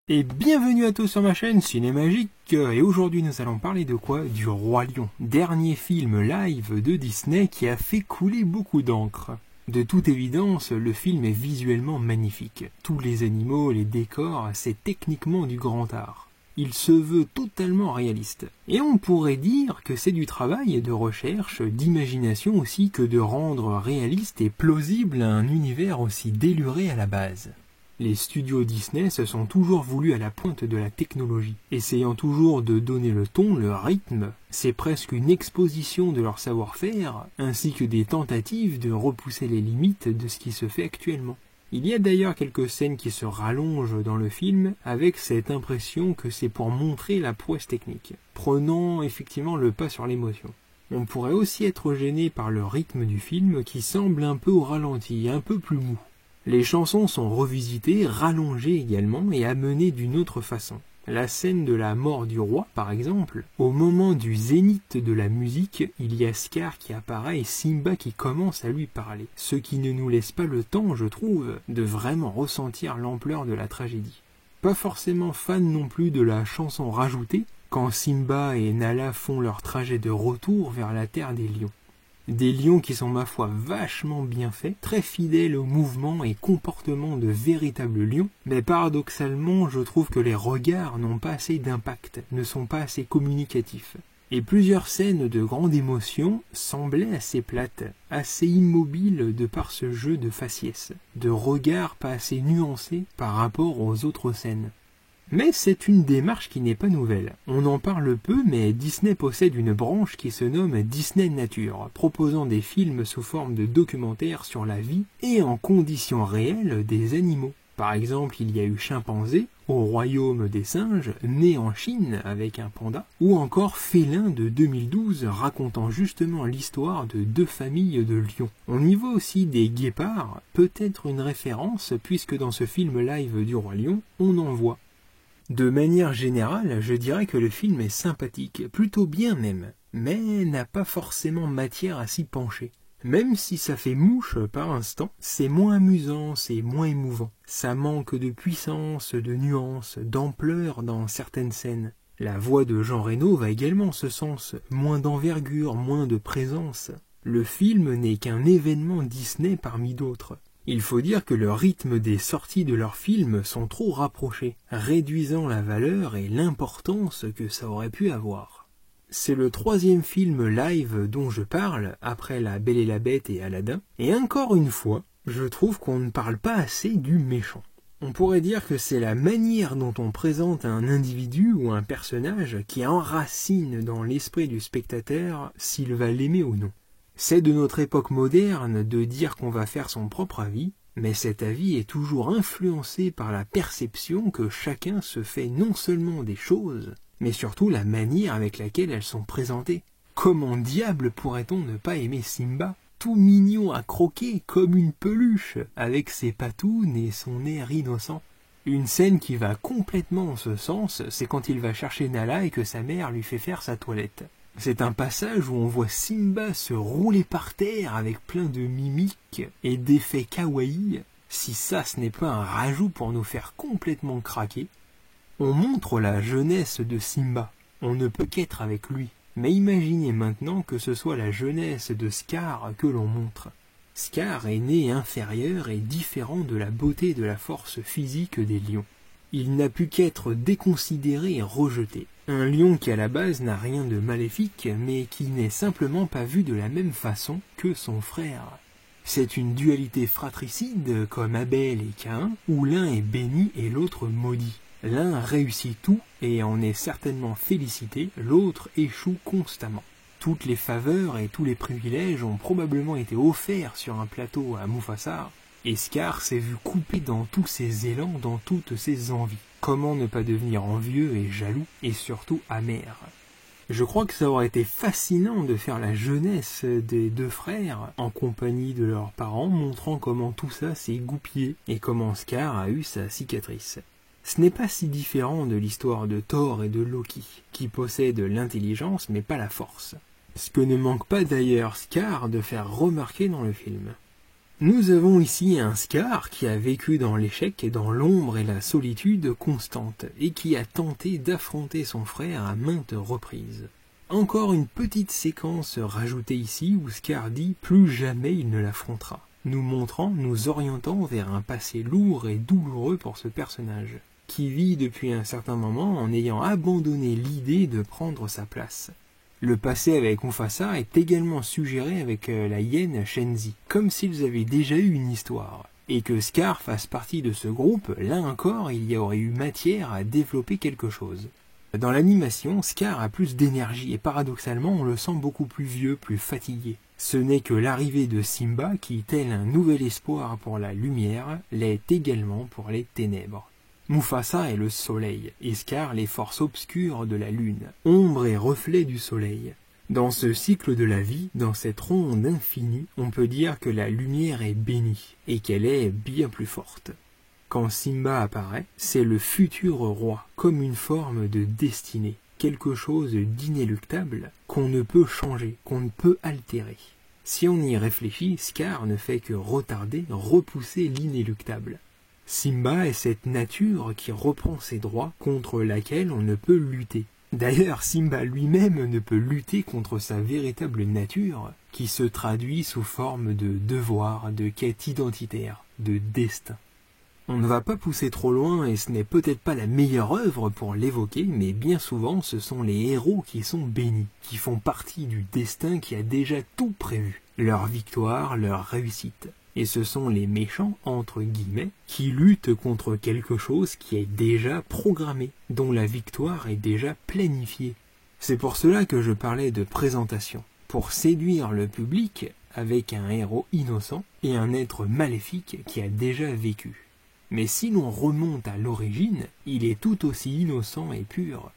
Et bienvenue à tous sur ma chaîne Cinémagique, et aujourd'hui nous allons parler de quoi? Du Roi Lion, dernier film live de Disney qui a fait couler beaucoup d'encre. De toute évidence, le film est visuellement magnifique. Tous les animaux, les décors, c'est techniquement du grand art. Il se veut totalement réaliste. Et on pourrait dire que c'est du travail de recherche, d'imagination aussi, que de rendre réaliste et plausible un univers aussi déluré à la base. Les studios Disney se sont toujours voulus à la pointe de la technologie, essayant toujours de donner le ton, le rythme. C'est presque une exposition de leur savoir-faire, ainsi que des tentatives de repousser les limites de ce qui se fait actuellement. Il y a d'ailleurs quelques scènes qui se rallongent dans le film, avec cette impression que c'est pour montrer la prouesse technique, prenant effectivement le pas sur l'émotion. On pourrait aussi être gêné par le rythme du film qui semble un peu au ralenti, un peu plus mou. Les chansons sont revisitées, rallongées également et amenées d'une autre façon. La scène de la mort du roi, par exemple, au moment du zénith de la musique, il y a Scar qui apparaît et Simba qui commence à lui parler. Ce qui ne nous laisse pas le temps, je trouve, de vraiment ressentir l'ampleur de la tragédie. Pas forcément fan non plus de la chanson rajoutée, quand Simba et Nala font leur trajet de retour vers la terre des lions. Des lions qui sont ma foi vachement bien faits, très fidèles aux mouvements et comportements de véritables lions, mais paradoxalement je trouve que les regards n'ont pas assez d'impact, ne sont pas assez communicatifs. Et plusieurs scènes de grande émotion semblaient assez plates, assez immobiles de par ce jeu de faciès, de regards pas assez nuancés par rapport aux autres scènes. Mais c'est une démarche qui n'est pas nouvelle. On en parle peu, mais Disney possède une branche qui se nomme Disney Nature, proposant des films sous forme de documentaires sur la vie et en conditions réelles des animaux. Par exemple, il y a eu Chimpanzé, au royaume des singes, né en Chine avec un panda, ou encore Félin de 2012, racontant justement l'histoire de deux familles de lions. On y voit aussi des guépards, peut-être une référence, puisque dans ce film live du Roi Lion, on en voit. De manière générale, je dirais que le film est sympathique, plutôt bien même, mais n'a pas forcément matière à s'y pencher. Même si ça fait mouche par instant, c'est moins amusant, c'est moins émouvant. Ça manque de puissance, de nuance, d'ampleur dans certaines scènes. La voix de Jean Reno va également en ce sens, moins d'envergure, moins de présence. Le film n'est qu'un événement Disney parmi d'autres. Il faut dire que le rythme des sorties de leurs films sont trop rapprochés, réduisant la valeur et l'importance que ça aurait pu avoir. C'est le troisième film live dont je parle, après La Belle et la Bête et Aladdin, et encore une fois, je trouve qu'on ne parle pas assez du méchant. On pourrait dire que c'est la manière dont on présente un individu ou un personnage qui enracine dans l'esprit du spectateur s'il va l'aimer ou non. C'est de notre époque moderne de dire qu'on va faire son propre avis, mais cet avis est toujours influencé par la perception que chacun se fait non seulement des choses, mais surtout la manière avec laquelle elles sont présentées. Comment diable pourrait-on ne pas aimer Simba, tout mignon à croquer comme une peluche, avec ses patounes et son air innocent? Une scène qui va complètement en ce sens, c'est quand il va chercher Nala et que sa mère lui fait faire sa toilette. C'est un passage où on voit Simba se rouler par terre avec plein de mimiques et d'effets kawaii. Si ça ce n'est pas un rajout pour nous faire complètement craquer. On montre la jeunesse de Simba, on ne peut qu'être avec lui. Mais imaginez maintenant que ce soit la jeunesse de Scar que l'on montre. Scar est né inférieur et différent de la beauté et de la force physique des lions. Il n'a pu qu'être déconsidéré et rejeté. Un lion qui à la base n'a rien de maléfique, mais qui n'est simplement pas vu de la même façon que son frère. C'est une dualité fratricide comme Abel et Caïn, où l'un est béni et l'autre maudit. L'un réussit tout et en est certainement félicité, l'autre échoue constamment. Toutes les faveurs et tous les privilèges ont probablement été offerts sur un plateau à Mufasa, et Scar s'est vu couper dans tous ses élans, dans toutes ses envies. Comment ne pas devenir envieux et jaloux, et surtout amer? Je crois que ça aurait été fascinant de faire la jeunesse des deux frères en compagnie de leurs parents, montrant comment tout ça s'est goupillé et comment Scar a eu sa cicatrice. Ce n'est pas si différent de l'histoire de Thor et de Loki, qui possèdent l'intelligence mais pas la force. Ce que ne manque pas d'ailleurs Scar de faire remarquer dans le film. Nous avons ici un Scar qui a vécu dans l'échec, dans l'ombre et la solitude constante, et qui a tenté d'affronter son frère à maintes reprises. Encore une petite séquence rajoutée ici où Scar dit « plus jamais il ne l'affrontera », nous orientant vers un passé lourd et douloureux pour ce personnage, qui vit depuis un certain moment en ayant abandonné l'idée de prendre sa place. Le passé avec Mufasa est également suggéré avec la hyène Shenzi, comme s'ils avaient déjà eu une histoire, et que Scar fasse partie de ce groupe, là encore il y aurait eu matière à développer quelque chose. Dans l'animation, Scar a plus d'énergie et paradoxalement on le sent beaucoup plus vieux, plus fatigué. Ce n'est que l'arrivée de Simba qui, tel un nouvel espoir pour la lumière, l'est également pour les ténèbres. Mufasa est le soleil, et Scar les forces obscures de la lune, ombre et reflet du soleil. Dans ce cycle de la vie, dans cette ronde infinie, on peut dire que la lumière est bénie, et qu'elle est bien plus forte. Quand Simba apparaît, c'est le futur roi, comme une forme de destinée, quelque chose d'inéluctable, qu'on ne peut changer, qu'on ne peut altérer. Si on y réfléchit, Scar ne fait que retarder, repousser l'inéluctable. Simba est cette nature qui reprend ses droits contre laquelle on ne peut lutter. D'ailleurs, Simba lui-même ne peut lutter contre sa véritable nature, qui se traduit sous forme de devoir, de quête identitaire, de destin. On ne va pas pousser trop loin et ce n'est peut-être pas la meilleure œuvre pour l'évoquer, mais bien souvent ce sont les héros qui sont bénis, qui font partie du destin qui a déjà tout prévu, leur victoire, leur réussite. Et ce sont les méchants, entre guillemets, qui luttent contre quelque chose qui est déjà programmé, dont la victoire est déjà planifiée. C'est pour cela que je parlais de présentation, pour séduire le public avec un héros innocent et un être maléfique qui a déjà vécu. Mais si l'on remonte à l'origine, il est tout aussi innocent et pur.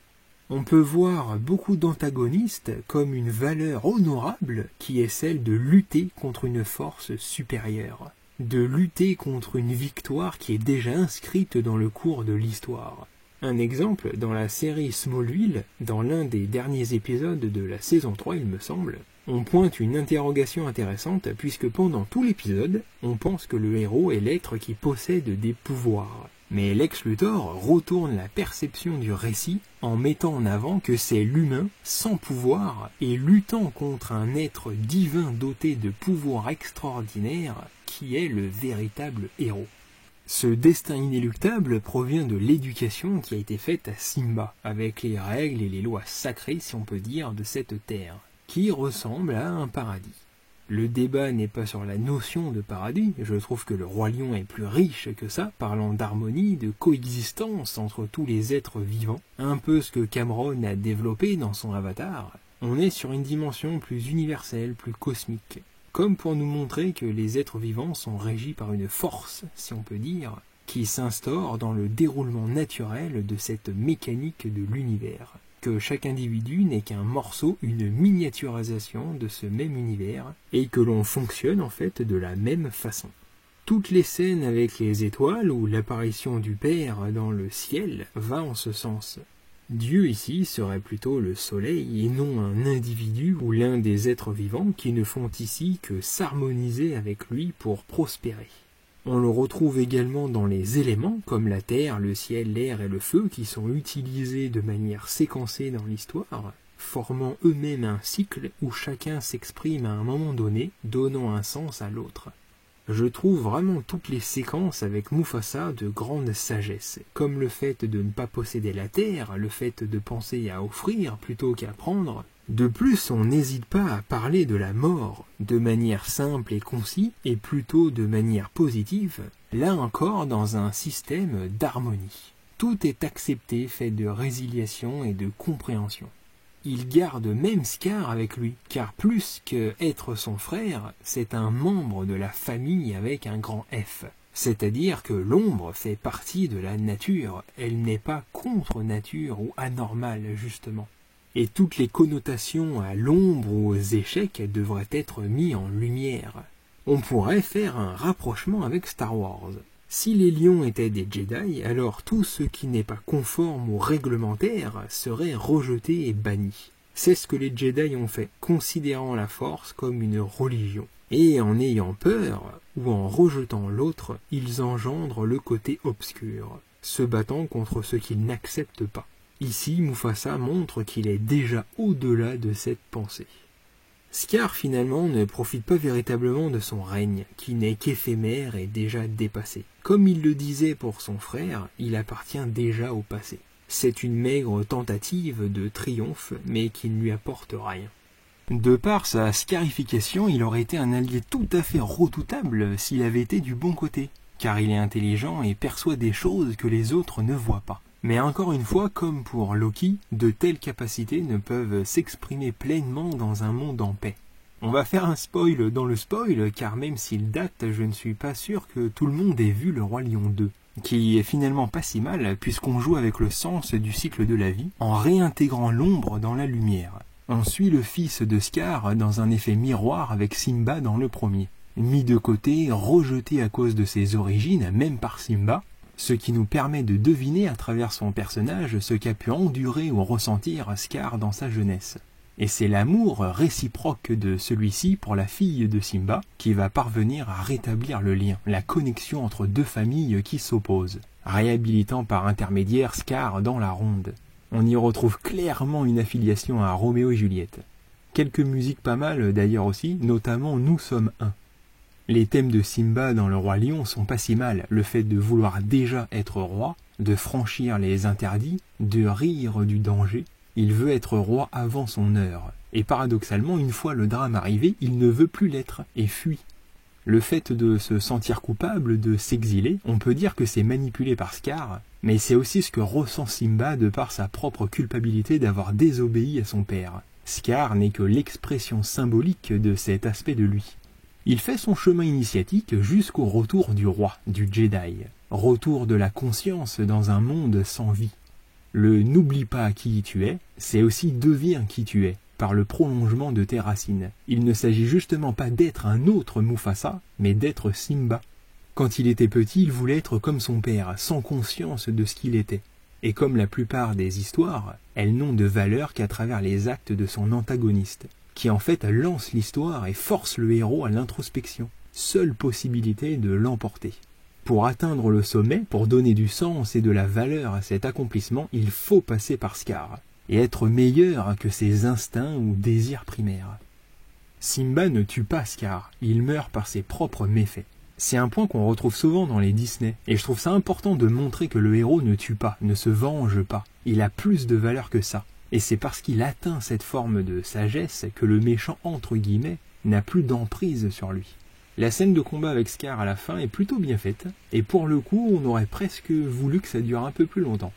On peut voir beaucoup d'antagonistes comme une valeur honorable qui est celle de lutter contre une force supérieure, de lutter contre une victoire qui est déjà inscrite dans le cours de l'histoire. Un exemple, dans la série Smallville, dans l'un des derniers épisodes de la saison 3 il me semble, on pointe une interrogation intéressante puisque pendant tout l'épisode, on pense que le héros est l'être qui possède des pouvoirs. Mais Lex Luthor retourne la perception du récit en mettant en avant que c'est l'humain sans pouvoir et luttant contre un être divin doté de pouvoirs extraordinaires qui est le véritable héros. Ce destin inéluctable provient de l'éducation qui a été faite à Simba, avec les règles et les lois sacrées, si on peut dire, de cette terre, qui ressemble à un paradis. Le débat n'est pas sur la notion de paradis, je trouve que le Roi Lion est plus riche que ça, parlant d'harmonie, de coexistence entre tous les êtres vivants, un peu ce que Cameron a développé dans son Avatar. On est sur une dimension plus universelle, plus cosmique, comme pour nous montrer que les êtres vivants sont régis par une force, si on peut dire, qui s'instaure dans le déroulement naturel de cette mécanique de l'univers. Que chaque individu n'est qu'un morceau, une miniaturisation de ce même univers, et que l'on fonctionne en fait de la même façon. Toutes les scènes avec les étoiles ou l'apparition du Père dans le ciel va en ce sens. Dieu ici serait plutôt le soleil et non un individu ou l'un des êtres vivants qui ne font ici que s'harmoniser avec lui pour prospérer. On le retrouve également dans les éléments comme la terre, le ciel, l'air et le feu qui sont utilisés de manière séquencée dans l'histoire, formant eux-mêmes un cycle où chacun s'exprime à un moment donné, donnant un sens à l'autre. Je trouve vraiment toutes les séquences avec Mufasa de grande sagesse, comme le fait de ne pas posséder la terre, le fait de penser à offrir plutôt qu'à prendre. De plus, on n'hésite pas à parler de la mort, de manière simple et concise, et plutôt de manière positive, là encore dans un système d'harmonie. Tout est accepté, fait de résiliation et de compréhension. Il garde même Scar avec lui, car plus que être son frère, c'est un membre de la famille avec un grand F. C'est-à-dire que l'ombre fait partie de la nature, elle n'est pas contre nature ou anormale justement. Et toutes les connotations à l'ombre ou aux échecs devraient être mis en lumière. On pourrait faire un rapprochement avec Star Wars. Si les lions étaient des Jedi, alors tout ce qui n'est pas conforme ou réglementaire serait rejeté et banni. C'est ce que les Jedi ont fait, considérant la Force comme une religion. Et en ayant peur, où en rejetant l'autre, ils engendrent le côté obscur, se battant contre ce qu'ils n'acceptent pas. Ici, Mufasa montre qu'il est déjà au-delà de cette pensée. Scar finalement ne profite pas véritablement de son règne, qui n'est qu'éphémère et déjà dépassé. Comme il le disait pour son frère, il appartient déjà au passé. C'est une maigre tentative de triomphe, mais qui ne lui apporte rien. De par sa scarification, il aurait été un allié tout à fait redoutable s'il avait été du bon côté, car il est intelligent et perçoit des choses que les autres ne voient pas. Mais encore une fois, comme pour Loki, de telles capacités ne peuvent s'exprimer pleinement dans un monde en paix. On va faire un spoil dans le spoil, car même s'il date, je ne suis pas sûr que tout le monde ait vu le Roi Lion 2, qui est finalement pas si mal, puisqu'on joue avec le sens du cycle de la vie, en réintégrant l'ombre dans la lumière. On suit le fils de Scar dans un effet miroir avec Simba dans le premier. Mis de côté, rejeté à cause de ses origines, même par Simba, ce qui nous permet de deviner à travers son personnage ce qu'a pu endurer ou ressentir Scar dans sa jeunesse. Et c'est l'amour réciproque de celui-ci pour la fille de Simba qui va parvenir à rétablir le lien, la connexion entre deux familles qui s'opposent, réhabilitant par intermédiaire Scar dans la ronde. On y retrouve clairement une affiliation à Roméo et Juliette. Quelques musiques pas mal d'ailleurs aussi, notamment Nous sommes un. Les thèmes de Simba dans Le Roi Lion sont pas si mal, le fait de vouloir déjà être roi, de franchir les interdits, de rire du danger. Il veut être roi avant son heure, et paradoxalement, une fois le drame arrivé, il ne veut plus l'être, et fuit. Le fait de se sentir coupable, de s'exiler, on peut dire que c'est manipulé par Scar, mais c'est aussi ce que ressent Simba de par sa propre culpabilité d'avoir désobéi à son père. Scar n'est que l'expression symbolique de cet aspect de lui. Il fait son chemin initiatique jusqu'au retour du roi, du Jedi, retour de la conscience dans un monde sans vie. Le « n'oublie pas qui tu es », c'est aussi « deviens qui tu es », par le prolongement de tes racines. Il ne s'agit justement pas d'être un autre Mufasa, mais d'être Simba. Quand il était petit, il voulait être comme son père, sans conscience de ce qu'il était. Et comme la plupart des histoires, elles n'ont de valeur qu'à travers les actes de son antagoniste, qui en fait lance l'histoire et force le héros à l'introspection, seule possibilité de l'emporter. Pour atteindre le sommet, pour donner du sens et de la valeur à cet accomplissement, il faut passer par Scar, et être meilleur que ses instincts ou désirs primaires. Simba ne tue pas Scar, il meurt par ses propres méfaits. C'est un point qu'on retrouve souvent dans les Disney, et je trouve ça important de montrer que le héros ne tue pas, ne se venge pas. Il a plus de valeur que ça. Et c'est parce qu'il atteint cette forme de sagesse que le méchant, entre guillemets, n'a plus d'emprise sur lui. La scène de combat avec Scar à la fin est plutôt bien faite, et pour le coup, on aurait presque voulu que ça dure un peu plus longtemps.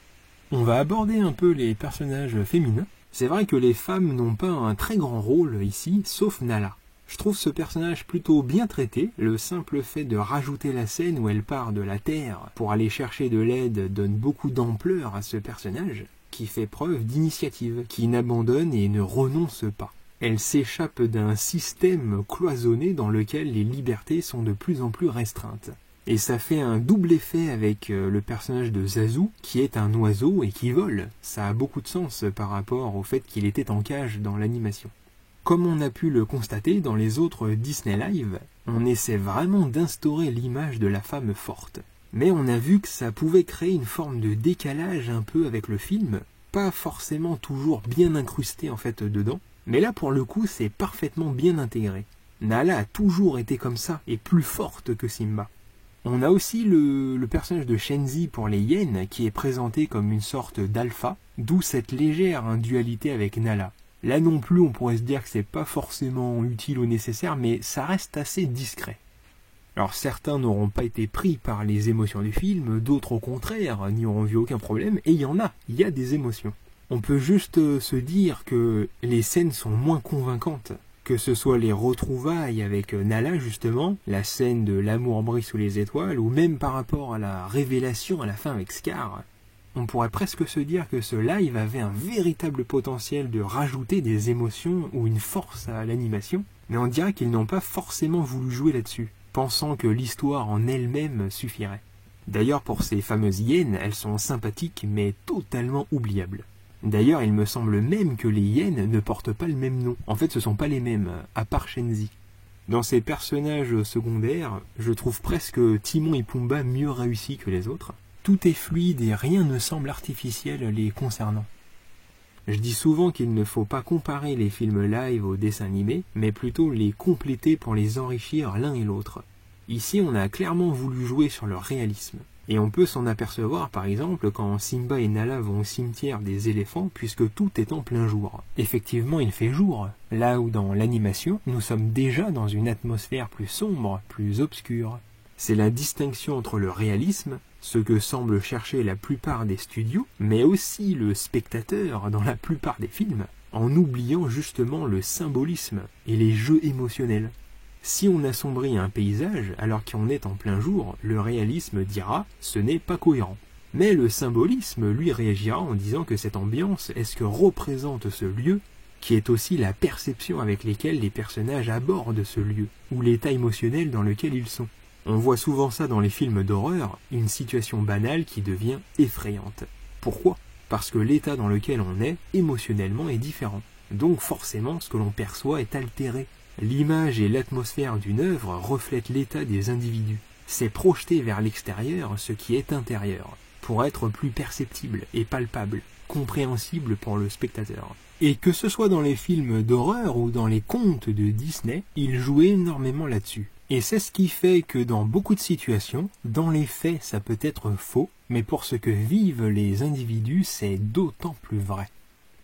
On va aborder un peu les personnages féminins. C'est vrai que les femmes n'ont pas un très grand rôle ici, sauf Nala. Je trouve ce personnage plutôt bien traité, le simple fait de rajouter la scène où elle part de la Terre pour aller chercher de l'aide donne beaucoup d'ampleur à ce personnage, qui fait preuve d'initiative, qui n'abandonne et ne renonce pas. Elle s'échappe d'un système cloisonné dans lequel les libertés sont de plus en plus restreintes. Et ça fait un double effet avec le personnage de Zazu, qui est un oiseau et qui vole. Ça a beaucoup de sens par rapport au fait qu'il était en cage dans l'animation. Comme on a pu le constater dans les autres Disney Live, on essaie vraiment d'instaurer l'image de la femme forte. Mais on a vu que ça pouvait créer une forme de décalage un peu avec le film, pas forcément toujours bien incrusté en fait dedans, mais là pour le coup c'est parfaitement bien intégré. Nala a toujours été comme ça, et plus forte que Simba. On a aussi le personnage de Shenzi pour les hyènes, qui est présenté comme une sorte d'alpha, d'où cette légère dualité avec Nala. Là non plus, on pourrait se dire que c'est pas forcément utile ou nécessaire, mais ça reste assez discret. Alors certains n'auront pas été pris par les émotions du film, d'autres au contraire n'y auront vu aucun problème, et il y a des émotions. On peut juste se dire que les scènes sont moins convaincantes, que ce soit les retrouvailles avec Nala justement, la scène de l'amour brille sous les étoiles, ou même par rapport à la révélation à la fin avec Scar. On pourrait presque se dire que ce live avait un véritable potentiel de rajouter des émotions ou une force à l'animation, mais on dirait qu'ils n'ont pas forcément voulu jouer là-dessus, pensant que l'histoire en elle-même suffirait. D'ailleurs, pour ces fameuses hyènes, elles sont sympathiques mais totalement oubliables. D'ailleurs, il me semble même que les hyènes ne portent pas le même nom. En fait, ce sont pas les mêmes, à part Shenzi. Dans ces personnages secondaires, je trouve presque Timon et Pumba mieux réussis que les autres. Tout est fluide et rien ne semble artificiel les concernant. Je dis souvent qu'il ne faut pas comparer les films live aux dessins animés, mais plutôt les compléter pour les enrichir l'un et l'autre. Ici, on a clairement voulu jouer sur le réalisme. Et on peut s'en apercevoir par exemple quand Simba et Nala vont au cimetière des éléphants puisque tout est en plein jour. Effectivement, il fait jour, là où dans l'animation, nous sommes déjà dans une atmosphère plus sombre, plus obscure. C'est la distinction entre le réalisme, ce que semblent chercher la plupart des studios, mais aussi le spectateur dans la plupart des films, en oubliant justement le symbolisme et les jeux émotionnels. Si on assombrit un paysage alors qu'on est en plein jour, le réalisme dira « ce n'est pas cohérent ». Mais le symbolisme, lui, réagira en disant que cette ambiance est ce que représente ce lieu, qui est aussi la perception avec laquelle les personnages abordent ce lieu, ou l'état émotionnel dans lequel ils sont. On voit souvent ça dans les films d'horreur, une situation banale qui devient effrayante. Pourquoi ? Parce que l'état dans lequel on est, émotionnellement, est différent. Donc forcément, ce que l'on perçoit est altéré. L'image et l'atmosphère d'une œuvre reflètent l'état des individus. C'est projeter vers l'extérieur ce qui est intérieur, pour être plus perceptible et palpable, compréhensible pour le spectateur. Et que ce soit dans les films d'horreur ou dans les contes de Disney, ils jouaient énormément là-dessus. Et c'est ce qui fait que dans beaucoup de situations, dans les faits ça peut être faux, mais pour ce que vivent les individus c'est d'autant plus vrai.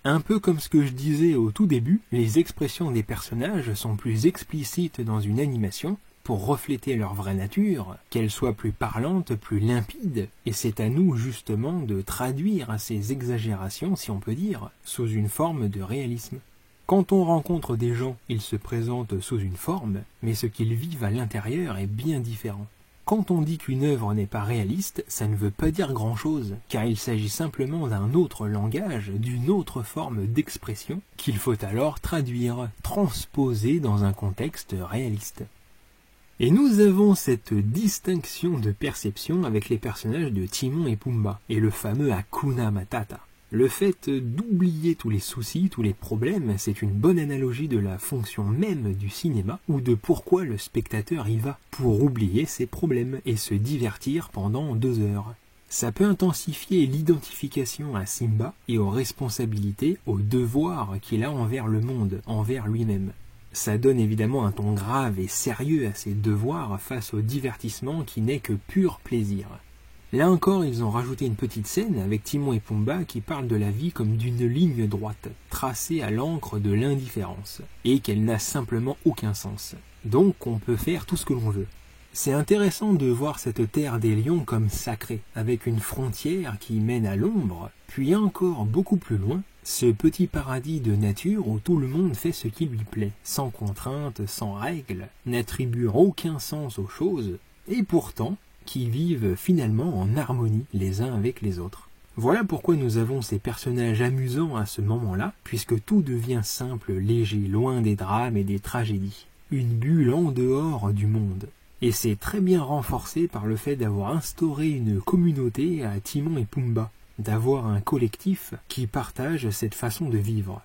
Un peu comme ce que je disais au tout début, les expressions des personnages sont plus explicites dans une animation pour refléter leur vraie nature, qu'elle soit plus parlante, plus limpide, et c'est à nous justement de traduire ces exagérations, si on peut dire, sous une forme de réalisme. Quand on rencontre des gens, ils se présentent sous une forme, mais ce qu'ils vivent à l'intérieur est bien différent. Quand on dit qu'une œuvre n'est pas réaliste, ça ne veut pas dire grand-chose, car il s'agit simplement d'un autre langage, d'une autre forme d'expression, qu'il faut alors traduire, transposer dans un contexte réaliste. Et nous avons cette distinction de perception avec les personnages de Timon et Pumba, et le fameux Hakuna Matata. Le fait d'oublier tous les soucis, tous les problèmes, c'est une bonne analogie de la fonction même du cinéma ou de pourquoi le spectateur y va, pour oublier ses problèmes et se divertir pendant 2 heures. Ça peut intensifier l'identification à Simba et aux responsabilités, aux devoirs qu'il a envers le monde, envers lui-même. Ça donne évidemment un ton grave et sérieux à ses devoirs face au divertissement qui n'est que pur plaisir. Là encore, ils ont rajouté une petite scène avec Timon et Pumba qui parlent de la vie comme d'une ligne droite, tracée à l'encre de l'indifférence, et qu'elle n'a simplement aucun sens. Donc on peut faire tout ce que l'on veut. C'est intéressant de voir cette terre des lions comme sacrée, avec une frontière qui mène à l'ombre, puis encore beaucoup plus loin, ce petit paradis de nature où tout le monde fait ce qui lui plaît, sans contrainte, sans règles, n'attribuant aucun sens aux choses, et pourtant, qui vivent finalement en harmonie les uns avec les autres. Voilà pourquoi nous avons ces personnages amusants à ce moment-là, puisque tout devient simple, léger, loin des drames et des tragédies. Une bulle en dehors du monde. Et c'est très bien renforcé par le fait d'avoir instauré une communauté à Timon et Pumba, d'avoir un collectif qui partage cette façon de vivre.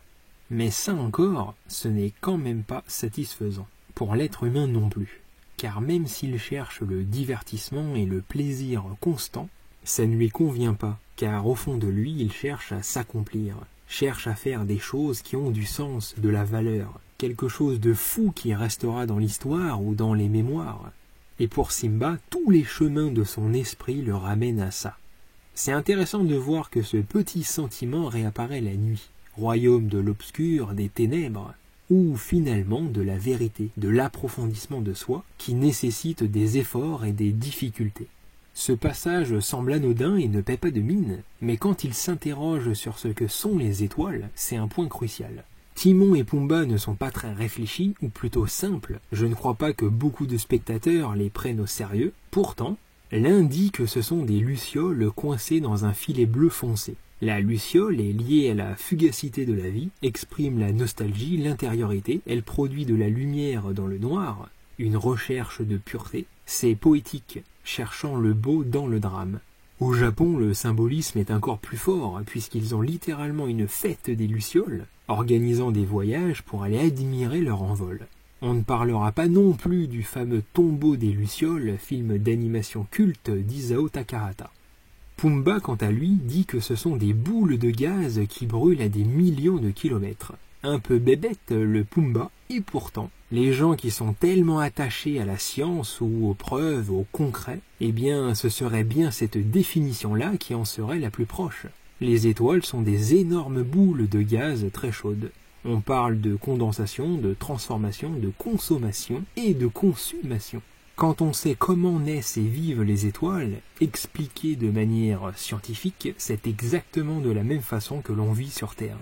Mais ça encore, ce n'est quand même pas satisfaisant, pour l'être humain non plus. Car même s'il cherche le divertissement et le plaisir constant, ça ne lui convient pas, car au fond de lui, il cherche à s'accomplir, cherche à faire des choses qui ont du sens, de la valeur, quelque chose de fou qui restera dans l'histoire ou dans les mémoires. Et pour Simba, tous les chemins de son esprit le ramènent à ça. C'est intéressant de voir que ce petit sentiment réapparaît la nuit, royaume de l'obscur, des ténèbres, ou finalement de la vérité, de l'approfondissement de soi, qui nécessite des efforts et des difficultés. Ce passage semble anodin et ne paie pas de mine, mais quand il s'interroge sur ce que sont les étoiles, c'est un point crucial. Timon et Pumba ne sont pas très réfléchis, ou plutôt simples, je ne crois pas que beaucoup de spectateurs les prennent au sérieux, pourtant, l'un dit que ce sont des lucioles coincées dans un filet bleu foncé. La luciole est liée à la fugacité de la vie, exprime la nostalgie, l'intériorité, elle produit de la lumière dans le noir, une recherche de pureté, c'est poétique, cherchant le beau dans le drame. Au Japon, le symbolisme est encore plus fort, puisqu'ils ont littéralement une fête des lucioles, organisant des voyages pour aller admirer leur envol. On ne parlera pas non plus du fameux Tombeau des Lucioles, film d'animation culte d'Isao Takahata. Pumba, quant à lui, dit que ce sont des boules de gaz qui brûlent à des millions de kilomètres. Un peu bébête, le Pumba, et pourtant, les gens qui sont tellement attachés à la science ou aux preuves, au concret, eh bien, ce serait bien cette définition-là qui en serait la plus proche. Les étoiles sont des énormes boules de gaz très chaudes. On parle de condensation, de transformation, de consommation et de consumation. Quand on sait comment naissent et vivent les étoiles, expliqué de manière scientifique, c'est exactement de la même façon que l'on vit sur Terre.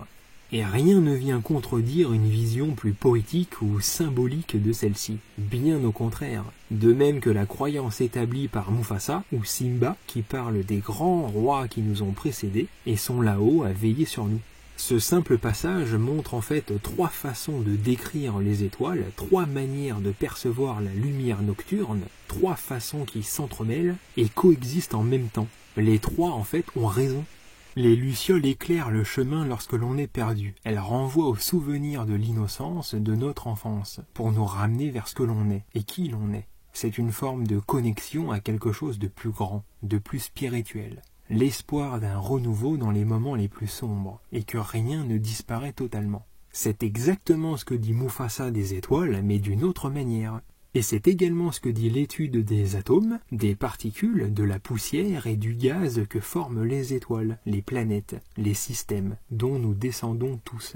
Et rien ne vient contredire une vision plus poétique ou symbolique de celle-ci. Bien au contraire. De même que la croyance établie par Mufasa ou Simba qui parle des grands rois qui nous ont précédés et sont là-haut à veiller sur nous. Ce simple passage montre en fait 3 façons de décrire les étoiles, 3 manières de percevoir la lumière nocturne, 3 façons qui s'entremêlent et coexistent en même temps. Les 3 en fait ont raison. Les lucioles éclairent le chemin lorsque l'on est perdu. Elles renvoient au souvenir de l'innocence de notre enfance, pour nous ramener vers ce que l'on est et qui l'on est. C'est une forme de connexion à quelque chose de plus grand, de plus spirituel. L'espoir d'un renouveau dans les moments les plus sombres, et que rien ne disparaît totalement. C'est exactement ce que dit Mufasa des étoiles, mais d'une autre manière. Et c'est également ce que dit l'étude des atomes, des particules, de la poussière et du gaz que forment les étoiles, les planètes, les systèmes, dont nous descendons tous.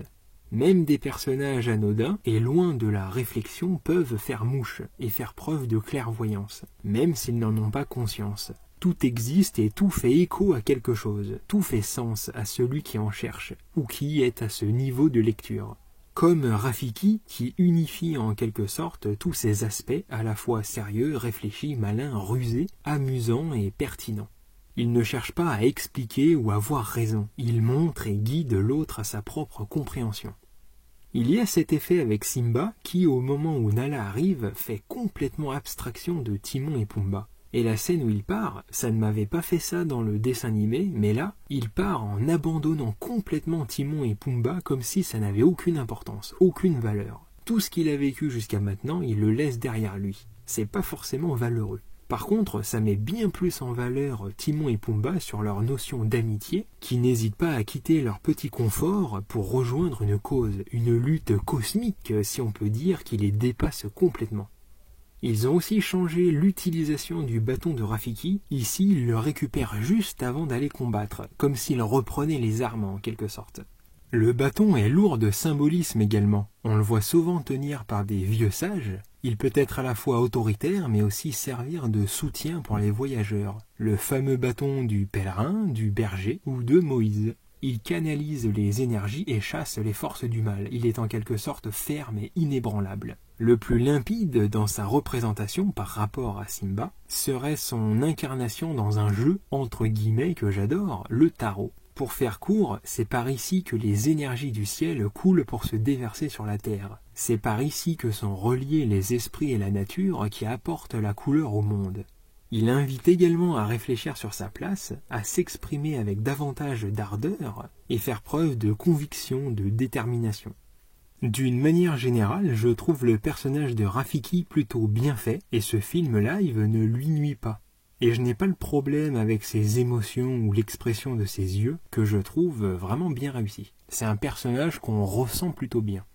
Même des personnages anodins et loin de la réflexion peuvent faire mouche et faire preuve de clairvoyance, même s'ils n'en ont pas conscience. Tout existe et tout fait écho à quelque chose, tout fait sens à celui qui en cherche, ou qui est à ce niveau de lecture. Comme Rafiki qui unifie en quelque sorte tous ces aspects à la fois sérieux, réfléchis, malins, rusés, amusants et pertinents. Il ne cherche pas à expliquer ou à avoir raison, il montre et guide l'autre à sa propre compréhension. Il y a cet effet avec Simba qui, au moment où Nala arrive, fait complètement abstraction de Timon et Pumba. Et la scène où il part, ça ne m'avait pas fait ça dans le dessin animé, mais là, il part en abandonnant complètement Timon et Pumba comme si ça n'avait aucune importance, aucune valeur. Tout ce qu'il a vécu jusqu'à maintenant, il le laisse derrière lui. C'est pas forcément valeureux. Par contre, ça met bien plus en valeur Timon et Pumba sur leur notion d'amitié, qui n'hésitent pas à quitter leur petit confort pour rejoindre une cause, une lutte cosmique, si on peut dire, qui les dépasse complètement. Ils ont aussi changé l'utilisation du bâton de Rafiki. Ici, ils le récupèrent juste avant d'aller combattre, comme s'ils reprenaient les armes en quelque sorte. Le bâton est lourd de symbolisme également. On le voit souvent tenir par des vieux sages. Il peut être à la fois autoritaire, mais aussi servir de soutien pour les voyageurs. Le fameux bâton du pèlerin, du berger ou de Moïse. Il canalise les énergies et chasse les forces du mal. Il est en quelque sorte ferme et inébranlable. Le plus limpide dans sa représentation par rapport à Simba serait son incarnation dans un jeu, entre guillemets, que j'adore, le tarot. Pour faire court, c'est par ici que les énergies du ciel coulent pour se déverser sur la terre. C'est par ici que sont reliés les esprits et la nature qui apportent la couleur au monde. Il invite également à réfléchir sur sa place, à s'exprimer avec davantage d'ardeur et faire preuve de conviction, de détermination. D'une manière générale, je trouve le personnage de Rafiki plutôt bien fait et ce film live ne lui nuit pas. Et je n'ai pas le problème avec ses émotions ou l'expression de ses yeux que je trouve vraiment bien réussi. C'est un personnage qu'on ressent plutôt bien.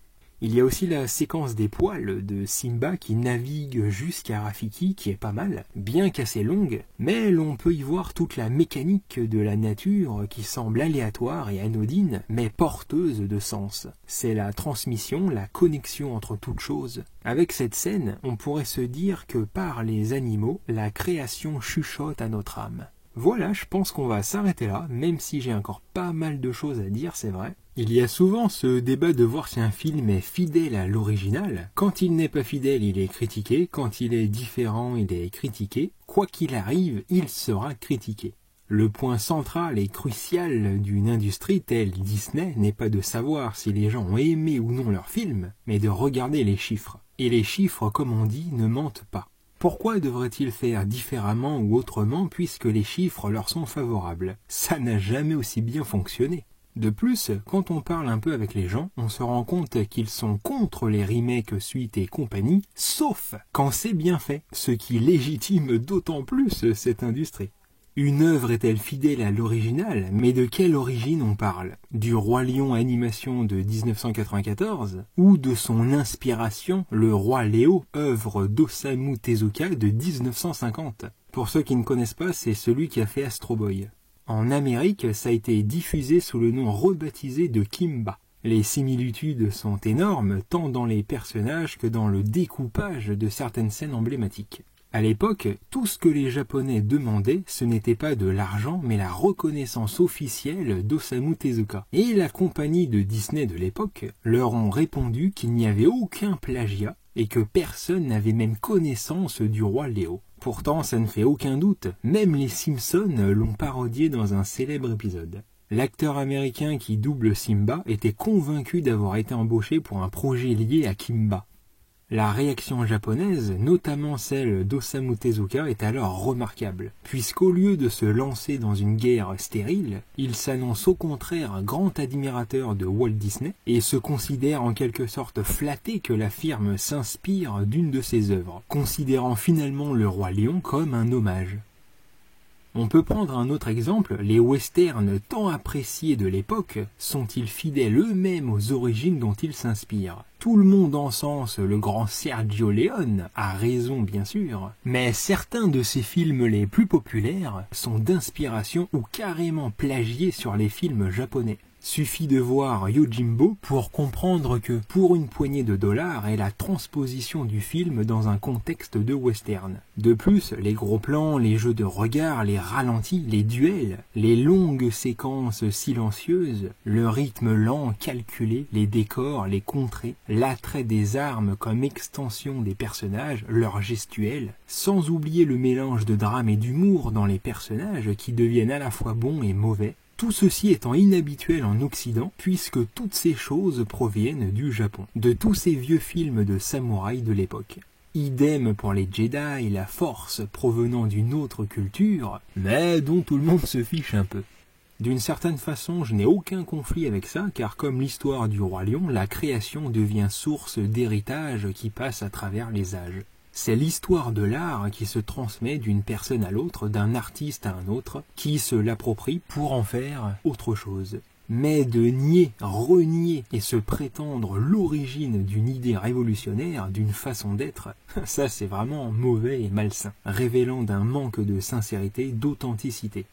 Il y a aussi la séquence des poils de Simba qui navigue jusqu'à Rafiki qui est pas mal, bien qu'assez longue, mais l'on peut y voir toute la mécanique de la nature qui semble aléatoire et anodine, mais porteuse de sens. C'est la transmission, la connexion entre toutes choses. Avec cette scène, on pourrait se dire que par les animaux, la création chuchote à notre âme. Voilà, je pense qu'on va s'arrêter là, même si j'ai encore pas mal de choses à dire, c'est vrai. Il y a souvent ce débat de voir si un film est fidèle à l'original. Quand il n'est pas fidèle, il est critiqué. Quand il est différent, il est critiqué. Quoi qu'il arrive, il sera critiqué. Le point central et crucial d'une industrie telle Disney n'est pas de savoir si les gens ont aimé ou non leur film, mais de regarder les chiffres. Et les chiffres, comme on dit, ne mentent pas. Pourquoi devraient-ils faire différemment ou autrement puisque les chiffres leur sont favorables? Ça n'a jamais aussi bien fonctionné. De plus, quand on parle un peu avec les gens, on se rend compte qu'ils sont contre les remakes suite et compagnie, sauf quand c'est bien fait, ce qui légitime d'autant plus cette industrie. Une œuvre est-elle fidèle à l'original, mais de quelle origine on parle? Du Roi Lion animation de 1994 ou de son inspiration, Le Roi Léo, œuvre d'Osamu Tezuka de 1950? Pour ceux qui ne connaissent pas, c'est celui qui a fait Astro Boy. En Amérique, ça a été diffusé sous le nom rebaptisé de Kimba. Les similitudes sont énormes, tant dans les personnages que dans le découpage de certaines scènes emblématiques. À l'époque, tout ce que les Japonais demandaient, ce n'était pas de l'argent, mais la reconnaissance officielle d'Osamu Tezuka. Et la compagnie de Disney de l'époque leur ont répondu qu'il n'y avait aucun plagiat et que personne n'avait même connaissance du Roi Léo. Pourtant, ça ne fait aucun doute, même les Simpsons l'ont parodié dans un célèbre épisode. L'acteur américain qui double Simba était convaincu d'avoir été embauché pour un projet lié à Kimba. La réaction japonaise, notamment celle d'Osamu Tezuka, est alors remarquable, puisqu'au lieu de se lancer dans une guerre stérile, il s'annonce au contraire un grand admirateur de Walt Disney et se considère en quelque sorte flatté que la firme s'inspire d'une de ses œuvres, considérant finalement Le Roi Lion comme un hommage. On peut prendre un autre exemple, les westerns tant appréciés de l'époque sont-ils fidèles eux-mêmes aux origines dont ils s'inspirent? Tout le monde encense le grand Sergio Leone, à raison bien sûr, mais certains de ses films les plus populaires sont d'inspiration ou carrément plagiés sur les films japonais. Suffit de voir Yojimbo pour comprendre que pour une poignée de dollars est la transposition du film dans un contexte de western. De plus, les gros plans, les jeux de regard, les ralentis, les duels, les longues séquences silencieuses, le rythme lent calculé, les décors, les contrées, l'attrait des armes comme extension des personnages, leurs gestuels, sans oublier le mélange de drame et d'humour dans les personnages qui deviennent à la fois bons et mauvais, tout ceci étant inhabituel en Occident, puisque toutes ces choses proviennent du Japon, de tous ces vieux films de samouraïs de l'époque. Idem pour les Jedi, la force provenant d'une autre culture, mais dont tout le monde se fiche un peu. D'une certaine façon, je n'ai aucun conflit avec ça, car comme l'histoire du Roi Lion, la création devient source d'héritage qui passe à travers les âges. C'est l'histoire de l'art qui se transmet d'une personne à l'autre, d'un artiste à un autre, qui se l'approprie pour en faire autre chose. Mais de nier, renier et se prétendre l'origine d'une idée révolutionnaire, d'une façon d'être, ça c'est vraiment mauvais et malsain, révélant d'un manque de sincérité, d'authenticité.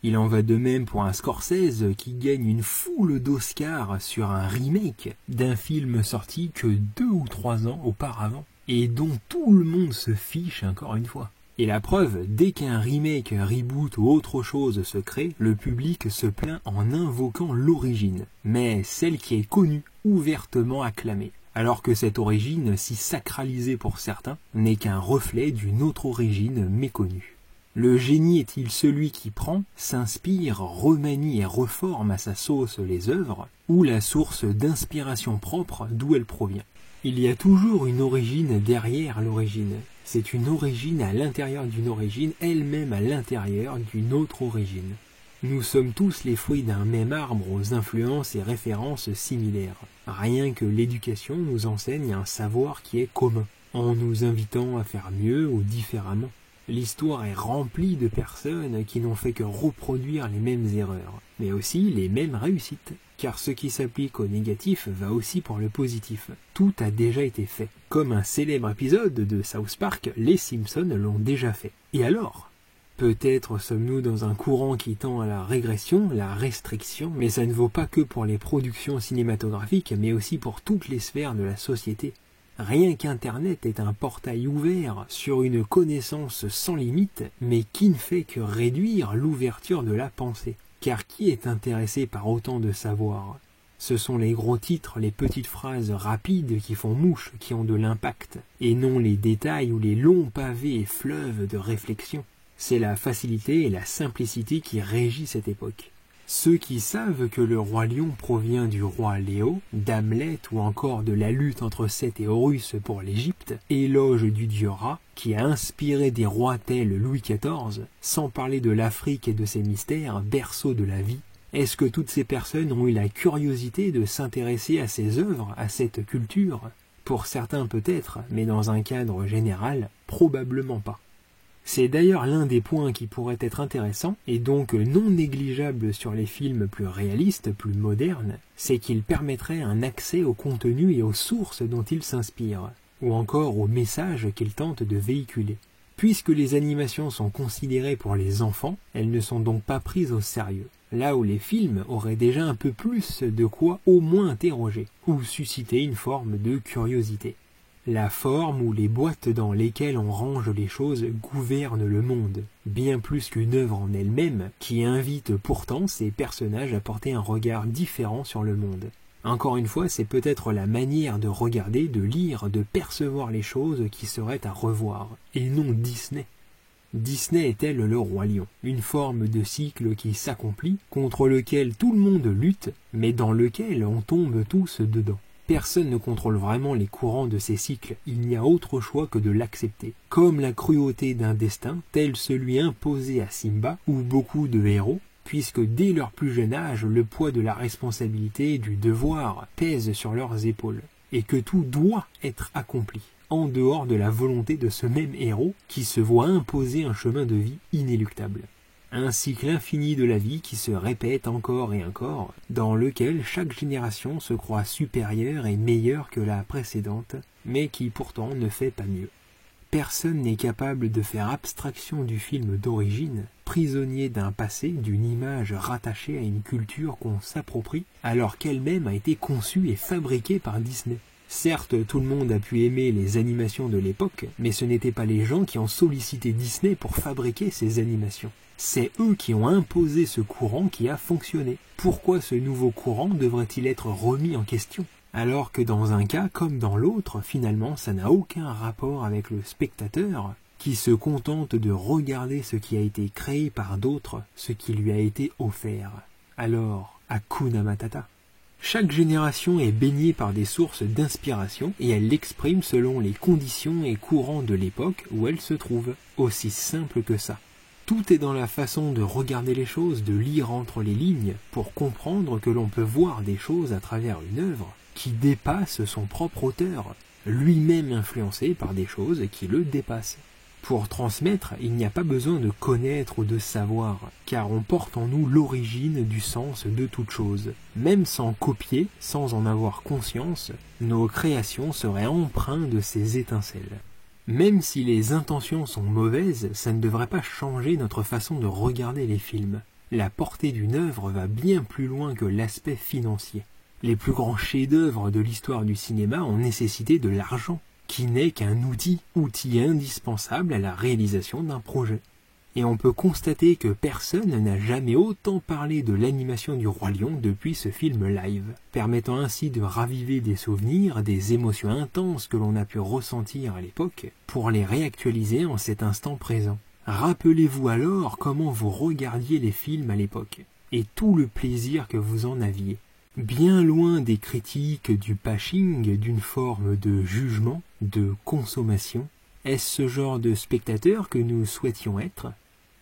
Il en va de même pour un Scorsese qui gagne une foule d'Oscars sur un remake d'un film sorti que 2 ou 3 ans auparavant, et dont tout le monde se fiche encore une fois. Et la preuve, dès qu'un remake, reboot ou autre chose se crée, le public se plaint en invoquant l'origine, mais celle qui est connue, ouvertement acclamée, alors que cette origine, si sacralisée pour certains, n'est qu'un reflet d'une autre origine méconnue. Le génie est-il celui qui prend, s'inspire, remanie et reforme à sa sauce les œuvres, ou la source d'inspiration propre d'où elle provient? Il y a toujours une origine derrière l'origine. C'est une origine à l'intérieur d'une origine, elle-même à l'intérieur d'une autre origine. Nous sommes tous les fruits d'un même arbre aux influences et références similaires. Rien que l'éducation nous enseigne un savoir qui est commun, en nous invitant à faire mieux ou différemment. L'histoire est remplie de personnes qui n'ont fait que reproduire les mêmes erreurs, mais aussi les mêmes réussites. Car ce qui s'applique au négatif va aussi pour le positif. Tout a déjà été fait. Comme un célèbre épisode de South Park, les Simpsons l'ont déjà fait. Et alors? Peut-être sommes-nous dans un courant qui tend à la régression, la restriction, mais ça ne vaut pas que pour les productions cinématographiques, mais aussi pour toutes les sphères de la société. Rien qu'Internet est un portail ouvert sur une connaissance sans limite, mais qui ne fait que réduire l'ouverture de la pensée. Car qui est intéressé par autant de savoir? Ce sont les gros titres, les petites phrases rapides qui font mouche, qui ont de l'impact, et non les détails ou les longs pavés et fleuves de réflexion. C'est la facilité et la simplicité qui régissent cette époque. Ceux qui savent que le roi lion provient du roi Léo, d'Hamlet ou encore de la lutte entre Seth et Horus pour l'Égypte, éloge du dieu Ra, qui a inspiré des rois tels Louis XIV, sans parler de l'Afrique et de ses mystères, berceau de la vie, Est-ce que toutes ces personnes ont eu la curiosité de s'intéresser à ces œuvres, à cette culture? Pour certains peut-être, mais dans un cadre général, probablement pas. C'est d'ailleurs l'un des points qui pourrait être intéressant, et donc non négligeable sur les films plus réalistes, plus modernes, c'est qu'ils permettraient un accès au contenu et aux sources dont ils s'inspirent, ou encore aux messages qu'ils tentent de véhiculer. Puisque les animations sont considérées pour les enfants, elles ne sont donc pas prises au sérieux, là où les films auraient déjà un peu plus de quoi au moins interroger, ou susciter une forme de curiosité. La forme ou les boîtes dans lesquelles on range les choses gouvernent le monde, bien plus qu'une œuvre en elle-même, qui invite pourtant ces personnages à porter un regard différent sur le monde. Encore une fois, c'est peut-être la manière de regarder, de lire, de percevoir les choses qui serait à revoir, et non Disney. Disney est-elle le roi lion, une forme de cycle qui s'accomplit, contre lequel tout le monde lutte, mais dans lequel on tombe tous dedans. Personne ne contrôle vraiment les courants de ces cycles, il n'y a autre choix que de l'accepter. Comme la cruauté d'un destin, tel celui imposé à Simba, ou beaucoup de héros, puisque dès leur plus jeune âge, le poids de la responsabilité, du devoir, pèse sur leurs épaules, et que tout doit être accompli, en dehors de la volonté de ce même héros qui se voit imposer un chemin de vie inéluctable. Un cycle infini de la vie qui se répète encore et encore, dans lequel chaque génération se croit supérieure et meilleure que la précédente, mais qui pourtant ne fait pas mieux. Personne n'est capable de faire abstraction du film d'origine, prisonnier d'un passé, d'une image rattachée à une culture qu'on s'approprie, alors qu'elle-même a été conçue et fabriquée par Disney. Certes, tout le monde a pu aimer les animations de l'époque, mais ce n'étaient pas les gens qui ont sollicité Disney pour fabriquer ces animations. C'est eux qui ont imposé ce courant qui a fonctionné. Pourquoi ce nouveau courant devrait-il être remis en question? Alors que dans un cas comme dans l'autre, finalement, ça n'a aucun rapport avec le spectateur, qui se contente de regarder ce qui a été créé par d'autres, ce qui lui a été offert. Alors, Hakuna Matata. Chaque génération est baignée par des sources d'inspiration et elle l'exprime selon les conditions et courants de l'époque où elle se trouve. Aussi simple que ça. Tout est dans la façon de regarder les choses, de lire entre les lignes, pour comprendre que l'on peut voir des choses à travers une œuvre qui dépasse son propre auteur, lui-même influencé par des choses qui le dépassent. Pour transmettre, il n'y a pas besoin de connaître ou de savoir, car on porte en nous l'origine du sens de toute chose. Même sans copier, sans en avoir conscience, nos créations seraient empreintes de ces étincelles. Même si les intentions sont mauvaises, ça ne devrait pas changer notre façon de regarder les films. La portée d'une œuvre va bien plus loin que l'aspect financier. Les plus grands chefs-d'œuvre de l'histoire du cinéma ont nécessité de l'argent, qui n'est qu'un outil indispensable à la réalisation d'un projet. Et on peut constater que personne n'a jamais autant parlé de l'animation du Roi Lion depuis ce film live, permettant ainsi de raviver des souvenirs, des émotions intenses que l'on a pu ressentir à l'époque, pour les réactualiser en cet instant présent. Rappelez-vous alors comment vous regardiez les films à l'époque, et tout le plaisir que vous en aviez. Bien loin des critiques, du bashing, d'une forme de jugement, de consommation, est-ce ce genre de spectateur que nous souhaitions être?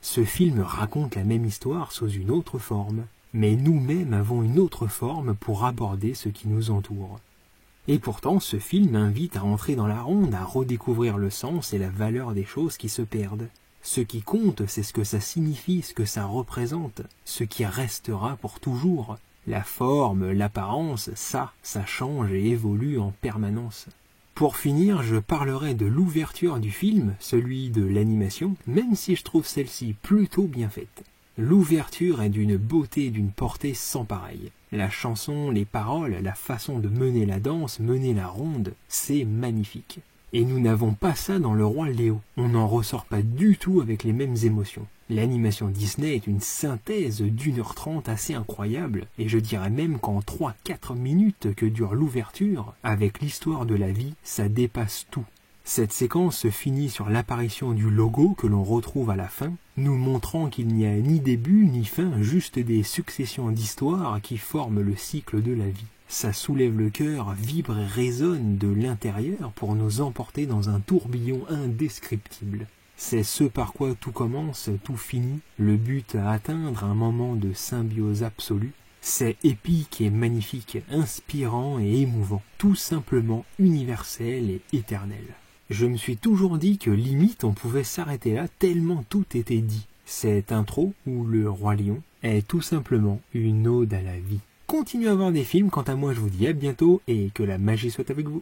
Ce film raconte la même histoire sous une autre forme, mais nous-mêmes avons une autre forme pour aborder ce qui nous entoure. Et pourtant, ce film invite à entrer dans la ronde, à redécouvrir le sens et la valeur des choses qui se perdent. Ce qui compte, c'est ce que ça signifie, ce que ça représente, ce qui restera pour toujours. La forme, l'apparence, ça change et évolue en permanence. Pour finir, je parlerai de l'ouverture du film, celui de l'animation, même si je trouve celle-ci plutôt bien faite. L'ouverture est d'une beauté, d'une portée sans pareille. La chanson, les paroles, la façon de mener la danse, mener la ronde, c'est magnifique. Et nous n'avons pas ça dans Le Roi Léo. On n'en ressort pas du tout avec les mêmes émotions. L'animation Disney est une synthèse d'1h30 assez incroyable, et je dirais même qu'en 3-4 minutes que dure l'ouverture, avec l'histoire de la vie, ça dépasse tout. Cette séquence se finit sur l'apparition du logo que l'on retrouve à la fin, nous montrant qu'il n'y a ni début ni fin, juste des successions d'histoires qui forment le cycle de la vie. Ça soulève le cœur, vibre et résonne de l'intérieur pour nous emporter dans un tourbillon indescriptible. C'est ce par quoi tout commence, tout finit, le but à atteindre, un moment de symbiose absolue. C'est épique et magnifique, inspirant et émouvant, tout simplement universel et éternel. Je me suis toujours dit que limite on pouvait s'arrêter là tellement tout était dit. Cette intro, où le Roi Lion, est tout simplement une ode à la vie. Continuez à voir des films, quant à moi je vous dis à bientôt et que la magie soit avec vous.